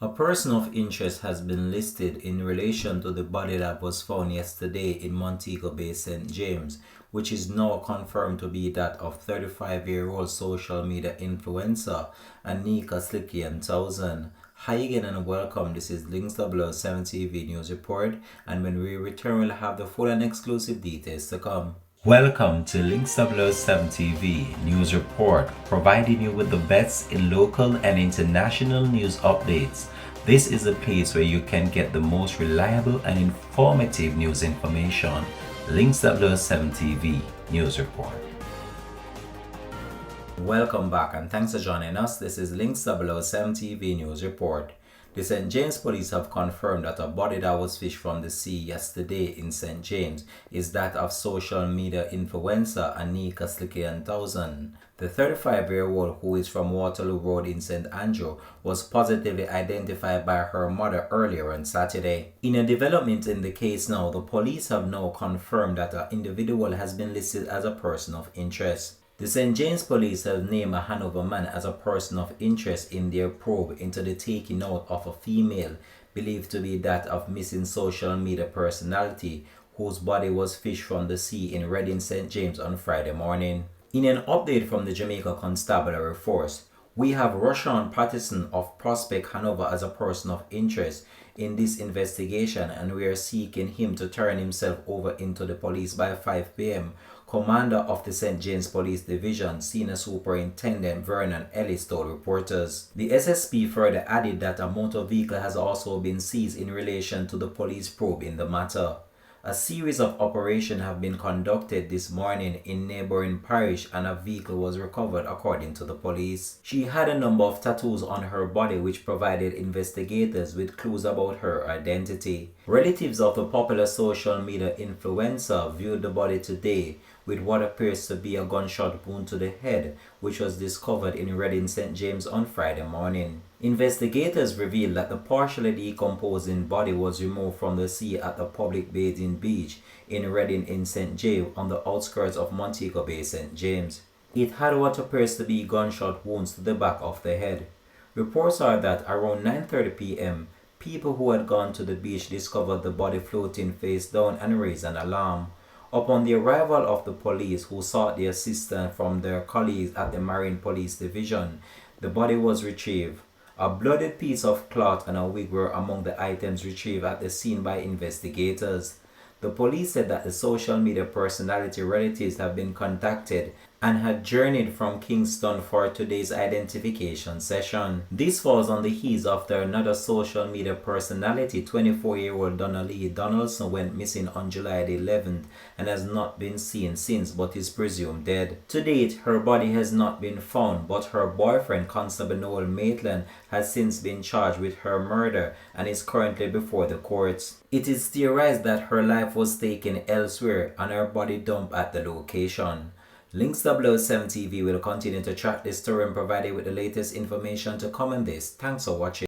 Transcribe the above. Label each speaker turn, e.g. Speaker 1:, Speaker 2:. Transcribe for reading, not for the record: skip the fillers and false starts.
Speaker 1: A person of interest has been listed in relation to the body that was found yesterday in Montego Bay, St. James, which is now confirmed to be that of 35-year-old social media influencer Aneka Slickianna Townsend. Hi again and welcome. This is Links 007 TV News Report, and when we return, we'll have the full and exclusive details to come. Welcome to Links 007 TV News Report, providing you with the best in local and international news updates. This is a place where you can get the most reliable and informative news information. Links 007 TV News Report. Welcome back and thanks for joining us. This is Links 007 TV News Report. The St. James police have confirmed that a body that was fished from the sea yesterday in St. James is that of social media influencer Aneka Slickianna Townsend. The 35-year-old, who is from Waterloo Road in St. Andrew, was positively identified by her mother earlier on Saturday. In a development in the case now, the police have now confirmed that an individual has been listed as a person of interest. The St. James police have named a Hanover man as a person of interest in their probe into the taking out of a female believed to be that of missing social media personality whose body was fished from the sea in Reading, St. James on Friday morning. In an update from the Jamaica Constabulary Force, we have Rushane Patterson of Prospect, Hanover as a person of interest in this investigation, and we are seeking him to turn himself over into the police by 5 p.m. Commander of the St. James Police Division, Senior Superintendent Vernon Ellis told reporters. The SSP further added that a motor vehicle has also been seized in relation to the police probe in the matter. A series of operations have been conducted this morning in neighboring parish and a vehicle was recovered according to the police. She had a number of tattoos on her body which provided investigators with clues about her identity. Relatives of the popular social media influencer viewed the body today with what appears to be a gunshot wound to the head, which was discovered in Reading, St. James on Friday morning. Investigators revealed that the partially decomposing body was removed from the sea at the public bathing beach in Reading in St. James on the outskirts of Montego Bay, St. James. It had what appears to be gunshot wounds to the back of the head. Reports are that around 9:30 p.m., people who had gone to the beach discovered the body floating face down and raised an alarm. Upon the arrival of the police, who sought the assistance from their colleagues at the Marine Police Division, the body was retrieved. A bloodied piece of cloth and a wig were among the items retrieved at the scene by investigators. The police said that the social media personality relatives have been contacted and had journeyed from Kingston for today's identification session. This falls on the heels after another social media personality, 24-year-old Donna-Lee went missing on July the 11th and has not been seen since but is presumed dead. To date, her body has not been found, but her boyfriend, Constable Noel Maitland, has since been charged with her murder and is currently before the courts. It is theorized that her life was taken elsewhere and her body dumped at the location. Links 007 TV will continue to track this story and provide you with the latest information to come on this. Thanks for watching.